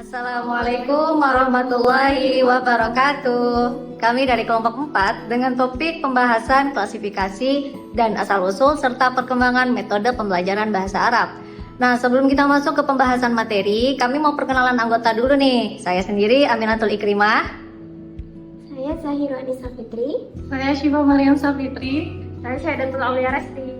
Assalamualaikum warahmatullahi wabarakatuh. Kami dari kelompok 4 dengan topik pembahasan klasifikasi dan asal-usul serta perkembangan metode pembelajaran bahasa Arab. Nah, sebelum kita masuk ke pembahasan materi, kami mau perkenalan anggota dulu nih. Saya sendiri Aminatul Ikrimah. Saya Zahira Anissa Fitri. Saya Syifa Maryam Safitri. Saya Syahdatul Aulia Resti.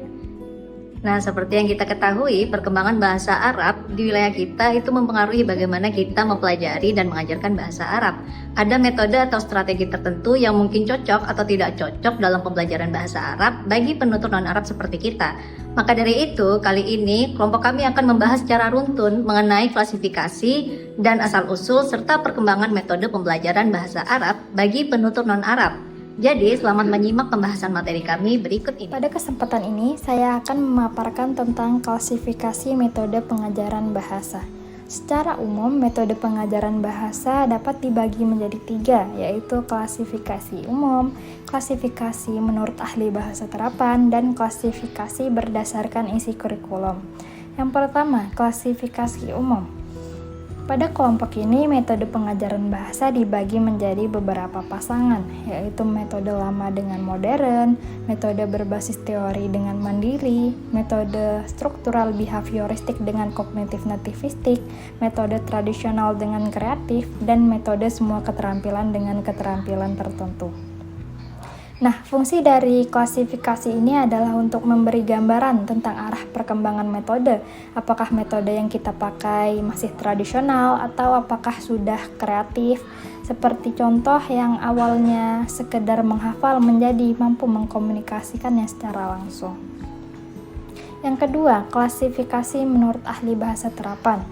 Nah, seperti yang kita ketahui, perkembangan bahasa Arab di wilayah kita itu mempengaruhi bagaimana kita mempelajari dan mengajarkan bahasa Arab. Ada metode atau strategi tertentu yang mungkin cocok atau tidak cocok dalam pembelajaran bahasa Arab bagi penutur non-Arab seperti kita. Maka dari itu, kali ini kelompok kami akan membahas secara runtun mengenai klasifikasi dan asal-usul serta perkembangan metode pembelajaran bahasa Arab bagi penutur non-Arab. Jadi, selamat menyimak pembahasan materi kami berikut ini. Pada kesempatan ini, saya akan memaparkan tentang klasifikasi metode pengajaran bahasa. Secara umum, metode pengajaran bahasa dapat dibagi menjadi 3, yaitu klasifikasi umum, klasifikasi menurut ahli bahasa terapan, dan klasifikasi berdasarkan isi kurikulum. Yang pertama, klasifikasi umum. Pada kelompok ini, metode pengajaran bahasa dibagi menjadi beberapa pasangan, yaitu metode lama dengan modern, metode berbasis teori dengan mandiri, metode struktural behavioristik dengan kognitif nativistik, metode tradisional dengan kreatif, dan metode semua keterampilan dengan keterampilan tertentu. Nah, fungsi dari klasifikasi ini adalah untuk memberi gambaran tentang arah perkembangan metode. Apakah metode yang kita pakai masih tradisional atau apakah sudah kreatif? Seperti contoh yang awalnya sekedar menghafal menjadi mampu mengkomunikasikannya secara langsung. Yang kedua, klasifikasi menurut ahli bahasa terapan.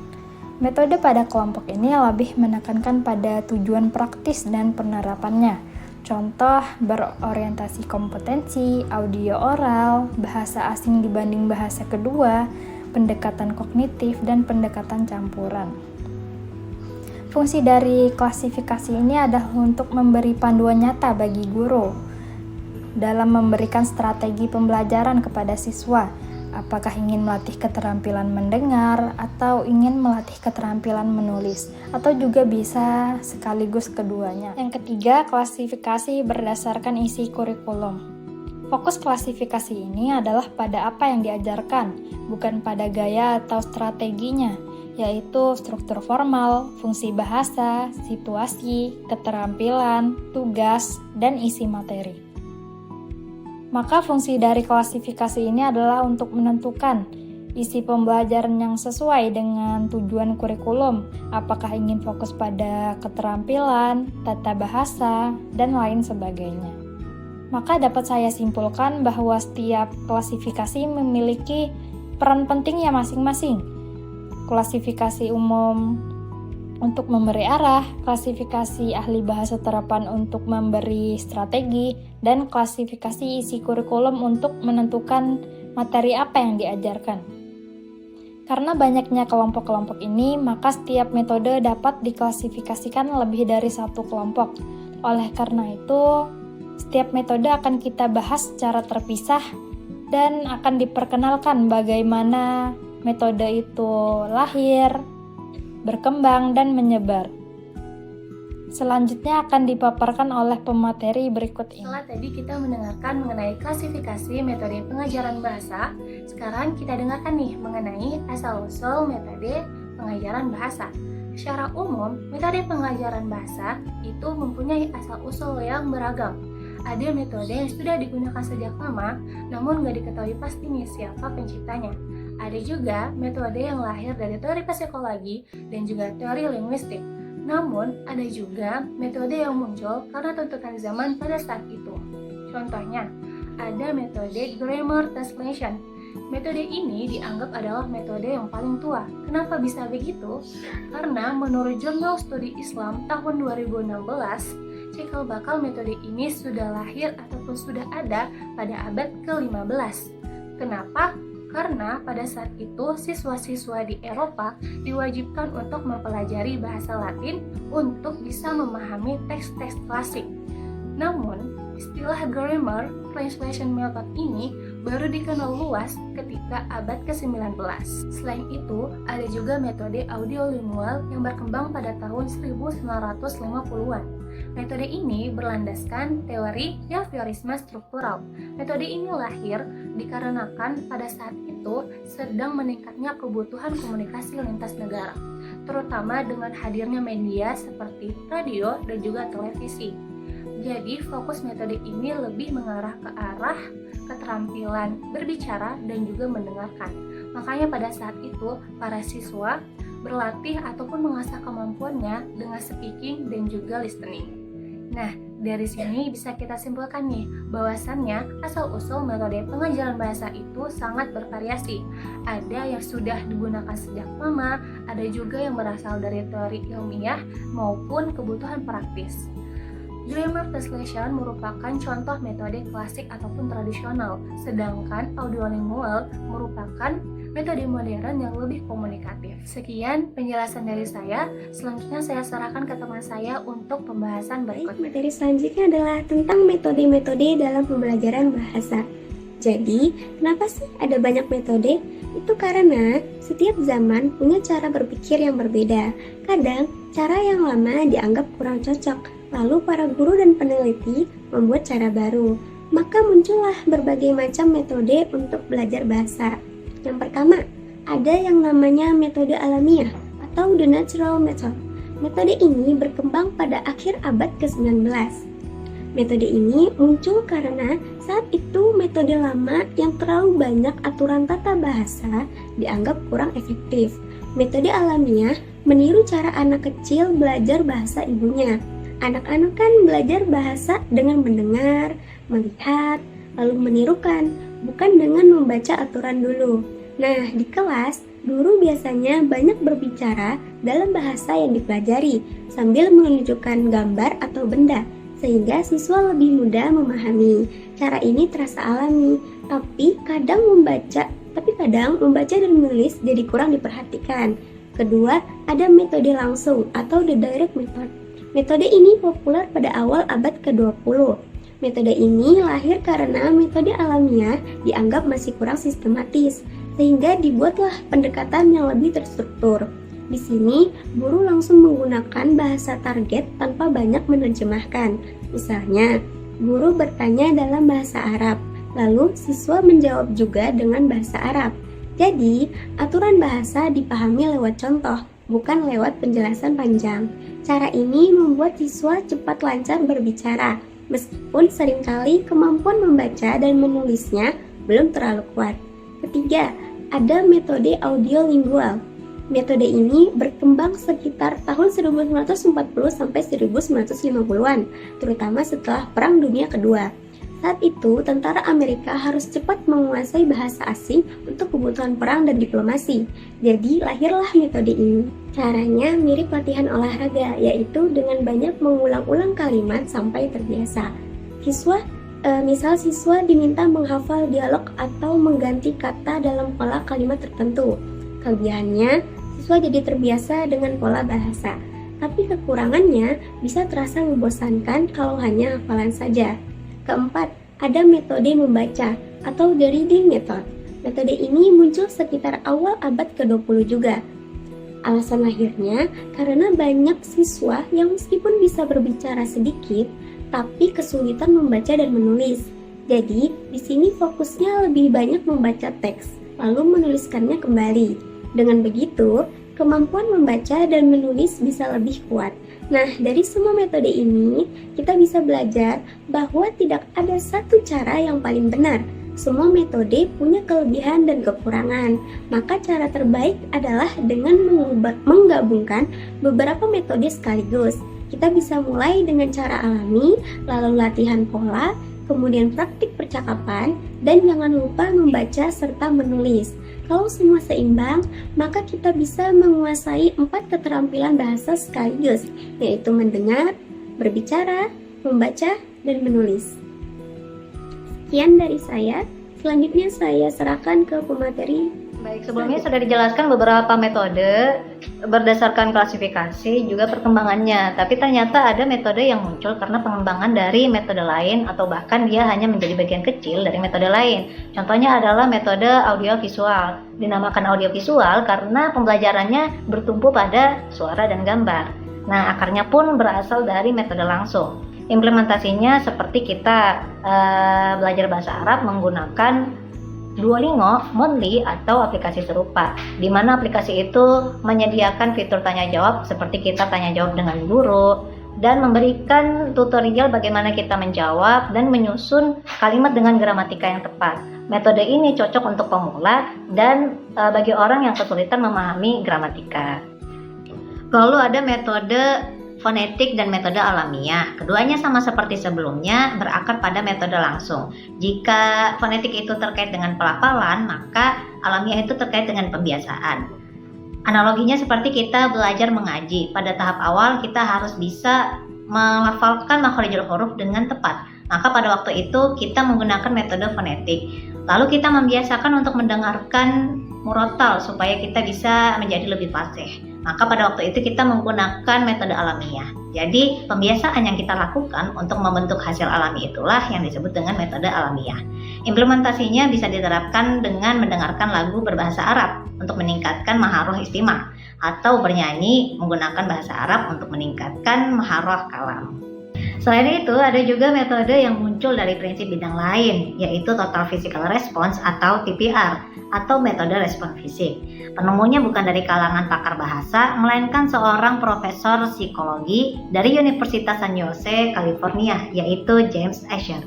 Metode pada kelompok ini lebih menekankan pada tujuan praktis dan penerapannya. Contoh berorientasi kompetensi, audio oral, bahasa asing dibanding bahasa kedua, pendekatan kognitif, dan pendekatan campuran. Fungsi dari klasifikasi ini adalah untuk memberi panduan nyata bagi guru dalam memberikan strategi pembelajaran kepada siswa. Apakah ingin melatih keterampilan mendengar atau ingin melatih keterampilan menulis, atau juga bisa sekaligus keduanya. Yang ketiga, klasifikasi berdasarkan isi kurikulum. Fokus klasifikasi ini adalah pada apa yang diajarkan, bukan pada gaya atau strateginya, yaitu struktur formal, fungsi bahasa, situasi, keterampilan, tugas, dan isi materi. Maka fungsi dari klasifikasi ini adalah untuk menentukan isi pembelajaran yang sesuai dengan tujuan kurikulum, apakah ingin fokus pada keterampilan, tata bahasa, dan lain sebagainya. Maka dapat saya simpulkan bahwa setiap klasifikasi memiliki peran pentingnya masing-masing. Klasifikasi umum untuk memberi arah, klasifikasi ahli bahasa terapan untuk memberi strategi, dan klasifikasi isi kurikulum untuk menentukan materi apa yang diajarkan. Karena banyaknya kelompok-kelompok ini, maka setiap metode dapat diklasifikasikan lebih dari satu kelompok. Oleh karena itu, setiap metode akan kita bahas secara terpisah dan akan diperkenalkan bagaimana metode itu lahir, berkembang, dan menyebar. Selanjutnya akan dipaparkan oleh pemateri berikut ini. Setelah tadi kita mendengarkan mengenai klasifikasi metode pengajaran bahasa, sekarang kita dengarkan nih mengenai asal-usul metode pengajaran bahasa. Secara umum, metode pengajaran bahasa itu mempunyai asal-usul yang beragam. Ada metode yang sudah digunakan sejak lama, namun nggak diketahui pasti nih siapa penciptanya. Ada juga metode yang lahir dari teori psikologi dan juga teori linguistik. Namun, ada juga metode yang muncul karena tuntutan zaman pada saat itu. Contohnya, ada metode grammar translation. Metode ini dianggap adalah metode yang paling tua. Kenapa bisa begitu? Karena menurut Jurnal Studi Islam tahun 2016, cikal bakal metode ini sudah lahir ataupun sudah ada pada abad ke-15. Kenapa? Karena pada saat itu siswa-siswa di Eropa diwajibkan untuk mempelajari bahasa Latin untuk bisa memahami teks-teks klasik. Namun, istilah grammar translation method ini baru dikenal luas ketika abad ke-19. Selain itu, ada juga metode audiolingual yang berkembang pada tahun 1950-an. Metode ini berlandaskan teori behaviorisme struktural. Metode ini lahir dikarenakan pada saat itu sedang meningkatnya kebutuhan komunikasi lintas negara, terutama dengan hadirnya media seperti radio dan juga televisi. Jadi, fokus metode ini lebih mengarah ke arah keterampilan berbicara dan juga mendengarkan. Makanya pada saat itu, para siswa berlatih ataupun mengasah kemampuannya dengan speaking dan juga listening. Nah, dari sini bisa kita simpulkan nih, bahwasannya asal-usul metode pengajaran bahasa itu sangat bervariasi. Ada yang sudah digunakan sejak lama, ada juga yang berasal dari teori ilmiah maupun kebutuhan praktis. Grammar translation merupakan contoh metode klasik ataupun tradisional, sedangkan audiolingual merupakan metode modern yang lebih komunikatif. Sekian penjelasan dari saya, selanjutnya saya serahkan ke teman saya untuk pembahasan berikutnya. Materi selanjutnya adalah tentang metode-metode dalam pembelajaran bahasa. Jadi, kenapa sih ada banyak metode? Itu karena setiap zaman punya cara berpikir yang berbeda. Kadang, cara yang lama dianggap kurang cocok, lalu para guru dan peneliti membuat cara baru. Maka muncullah berbagai macam metode untuk belajar bahasa. Yang pertama, ada yang namanya metode alamiah atau the natural method. Metode ini berkembang pada akhir abad ke-19. Metode ini muncul karena saat itu metode lama yang terlalu banyak aturan tata bahasa dianggap kurang efektif. Metode alamiah meniru cara anak kecil belajar bahasa ibunya. Anak-anak kan belajar bahasa dengan mendengar, melihat, lalu menirukan, bukan dengan membaca aturan dulu. Nah, di kelas, guru biasanya banyak berbicara dalam bahasa yang dipelajari sambil menunjukkan gambar atau benda, sehingga siswa lebih mudah memahami. Cara ini terasa alami, tapi kadang membaca dan menulis jadi kurang diperhatikan. Kedua, ada metode langsung atau the direct method. Metode ini populer pada awal abad ke-20. Metode ini lahir karena metode alamiah dianggap masih kurang sistematis, sehingga dibuatlah pendekatan yang lebih terstruktur. Di sini, guru langsung menggunakan bahasa target tanpa banyak menerjemahkan. Misalnya, guru bertanya dalam bahasa Arab, lalu siswa menjawab juga dengan bahasa Arab. Jadi, aturan bahasa dipahami lewat contoh, bukan lewat penjelasan panjang. Cara ini membuat siswa cepat lancar berbicara, meskipun seringkali kemampuan membaca dan menulisnya belum terlalu kuat. Ketiga, ada metode audiolingual. Metode ini berkembang sekitar tahun 1940 sampai 1950-an, terutama setelah Perang Dunia Kedua. Saat itu, tentara Amerika harus cepat menguasai bahasa asing untuk kebutuhan perang dan diplomasi. Jadi, lahirlah metode ini. Caranya mirip latihan olahraga, yaitu dengan banyak mengulang-ulang kalimat sampai terbiasa. Misal siswa diminta menghafal dialog atau mengganti kata dalam pola kalimat tertentu. Kelebihannya, siswa jadi terbiasa dengan pola bahasa. Tapi kekurangannya bisa terasa membosankan kalau hanya hafalan saja. Keempat, ada metode membaca atau the reading method. Metode ini muncul sekitar awal abad ke-20 juga. Alasan lahirnya karena banyak siswa yang meskipun bisa berbicara sedikit, tapi kesulitan membaca dan menulis. Jadi, di sini fokusnya lebih banyak membaca teks, lalu menuliskannya kembali. Dengan begitu, kemampuan membaca dan menulis bisa lebih kuat. Nah, dari semua metode ini, kita bisa belajar bahwa tidak ada satu cara yang paling benar. Semua metode punya kelebihan dan kekurangan. Maka cara terbaik adalah dengan menggabungkan beberapa metode sekaligus. Kita bisa mulai dengan cara alami, lalu latihan pola, kemudian praktik percakapan, dan jangan lupa membaca serta menulis. Kalau semua seimbang, maka kita bisa menguasai 4 keterampilan bahasa sekaligus, yaitu mendengar, berbicara, membaca, dan menulis. Sekian dari saya. Selanjutnya saya serahkan ke pemateri Baik, sebelumnya sudah dijelaskan beberapa metode berdasarkan klasifikasi juga perkembangannya. Tapi ternyata ada metode yang muncul karena pengembangan dari metode lain atau bahkan dia hanya menjadi bagian kecil dari metode lain. Contohnya adalah metode audiovisual. Dinamakan audiovisual karena pembelajarannya bertumpu pada suara dan gambar. Nah, akarnya pun berasal dari metode langsung. Implementasinya seperti kita belajar bahasa Arab menggunakan Duolingo, Mondly, atau aplikasi serupa, di mana aplikasi itu menyediakan fitur tanya jawab seperti kita tanya jawab dengan guru dan memberikan tutorial bagaimana kita menjawab dan menyusun kalimat dengan gramatika yang tepat. Metode ini cocok untuk pemula dan bagi orang yang kesulitan memahami gramatika. Lalu ada metode fonetik dan metode alamiah. Keduanya sama seperti sebelumnya, berakar pada metode langsung. Jika fonetik itu terkait dengan pelafalan, maka alamiah itu terkait dengan pembiasaan. Analoginya seperti kita belajar mengaji. Pada tahap awal kita harus bisa melafalkan makhorijul huruf dengan tepat. Maka pada waktu itu kita menggunakan metode fonetik. Lalu kita membiasakan untuk mendengarkan murotal supaya kita bisa menjadi lebih fasih. Maka pada waktu itu kita menggunakan metode alamiah. Jadi pembiasaan yang kita lakukan untuk membentuk hasil alami itulah yang disebut dengan metode alamiah. Implementasinya bisa diterapkan dengan mendengarkan lagu berbahasa Arab untuk meningkatkan maharoh istimah, atau bernyanyi menggunakan bahasa Arab untuk meningkatkan maharoh kalam. Selain itu, ada juga metode yang muncul dari prinsip bidang lain, yaitu Total Physical Response atau TPR, atau metode respon fisik. Penemunya bukan dari kalangan pakar bahasa, melainkan seorang profesor psikologi dari Universitas San Jose, California, yaitu James Asher.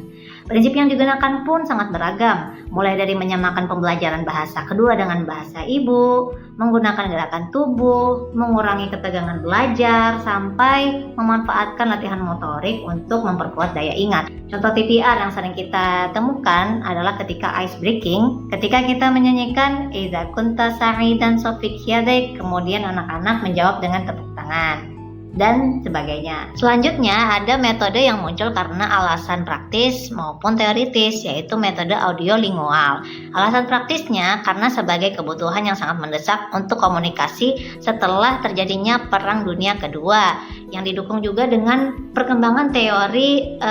Prinsip yang digunakan pun sangat beragam, mulai dari menyamakan pembelajaran bahasa kedua dengan bahasa ibu, menggunakan gerakan tubuh, mengurangi ketegangan belajar, sampai memanfaatkan latihan motorik untuk memperkuat daya ingat. Contoh TPR yang sering kita temukan adalah ketika ice breaking, ketika kita menyanyikan Iza kunta sa'idan sofik yadek, kemudian anak-anak menjawab dengan tepuk tangan, dan sebagainya. Selanjutnya ada metode yang muncul karena alasan praktis maupun teoritis, yaitu metode audiolingual. Alasan praktisnya karena sebagai kebutuhan yang sangat mendesak untuk komunikasi setelah terjadinya Perang Dunia Kedua, yang didukung juga dengan perkembangan teori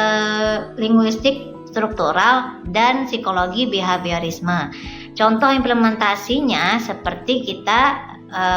linguistik struktural dan psikologi behaviorisme. Contoh implementasinya seperti kita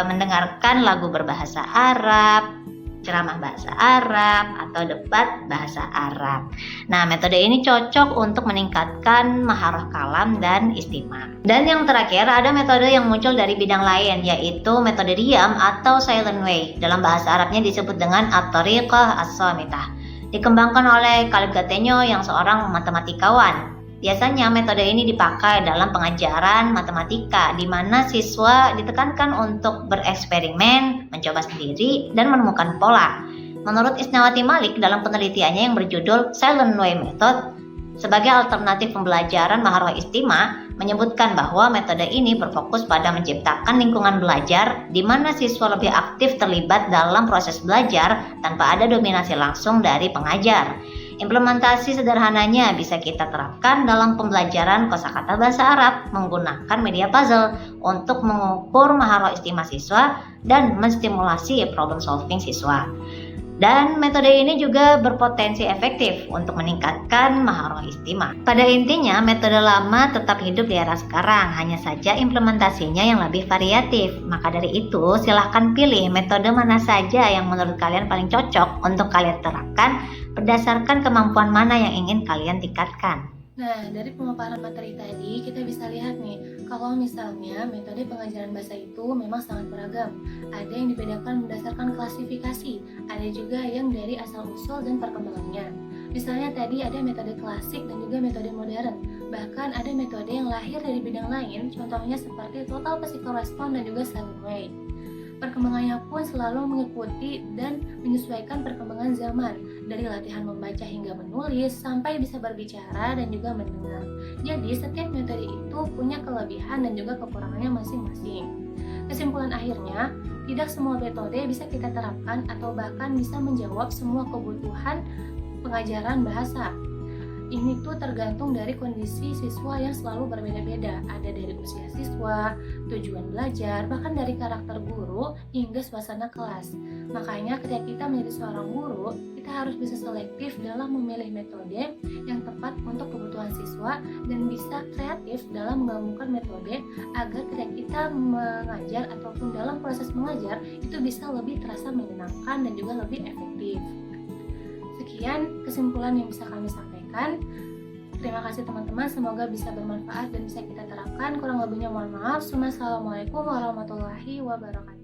mendengarkan lagu berbahasa Arab, ceramah bahasa Arab, atau debat bahasa Arab. Nah, metode ini cocok untuk meningkatkan maharoh kalam dan istimah. Dan yang terakhir, ada metode yang muncul dari bidang lain, yaitu metode diam atau silent way. Dalam bahasa Arabnya disebut dengan at-tariqah as-samitah. Dikembangkan oleh Khalid Gateño yang seorang matematikawan. Biasanya metode ini dipakai dalam pengajaran matematika, di mana siswa ditekankan untuk bereksperimen, mencoba sendiri, dan menemukan pola. Menurut Isnawati Malik dalam penelitiannya yang berjudul Silent Way Method, sebagai alternatif pembelajaran maharoh istimah, menyebutkan bahwa metode ini berfokus pada menciptakan lingkungan belajar di mana siswa lebih aktif terlibat dalam proses belajar tanpa ada dominasi langsung dari pengajar. Implementasi sederhananya bisa kita terapkan dalam pembelajaran kosakata bahasa Arab menggunakan media puzzle untuk mengukur maharoh istimah siswa dan menstimulasi problem solving siswa. Dan metode ini juga berpotensi efektif untuk meningkatkan maharoh istimah. Pada intinya, metode lama tetap hidup di era sekarang, hanya saja implementasinya yang lebih variatif. Maka dari itu, silahkan pilih metode mana saja yang menurut kalian paling cocok untuk kalian terapkan berdasarkan kemampuan mana yang ingin kalian tingkatkan. Nah, dari pemaparan materi tadi, kita bisa lihat nih, kalau misalnya metode pengajaran bahasa itu memang sangat beragam. Ada yang dibedakan berdasarkan klasifikasi, ada juga yang dari asal-usul dan perkembangannya. Misalnya tadi ada metode klasik dan juga metode modern. Bahkan ada metode yang lahir dari bidang lain, contohnya seperti Total Physical Response dan juga Silent Way. Perkembangannya pun selalu mengikuti dan menyesuaikan perkembangan zaman, dari latihan membaca hingga menulis, sampai bisa berbicara dan juga mendengar. Jadi setiap metode itu punya kelebihan dan juga kekurangannya masing-masing. Kesimpulan akhirnya, tidak semua metode bisa kita terapkan atau bahkan bisa menjawab semua kebutuhan pengajaran bahasa. ini tuh tergantung dari kondisi siswa yang selalu berbeda-beda. Ada dari usia siswa, tujuan belajar, bahkan dari karakter guru hingga suasana kelas. Makanya ketika kita menjadi seorang guru, kita harus bisa selektif dalam memilih metode yang tepat untuk kebutuhan siswa dan bisa kreatif dalam menggabungkan metode agar ketika kita mengajar ataupun dalam proses mengajar itu bisa lebih terasa menyenangkan dan juga lebih efektif. Sekian kesimpulan yang bisa kami sampaikan. Terima kasih teman-teman, semoga bisa bermanfaat dan bisa kita terapkan. Kurang lebihnya mohon maaf. Assalamualaikum warahmatullahi wabarakatuh.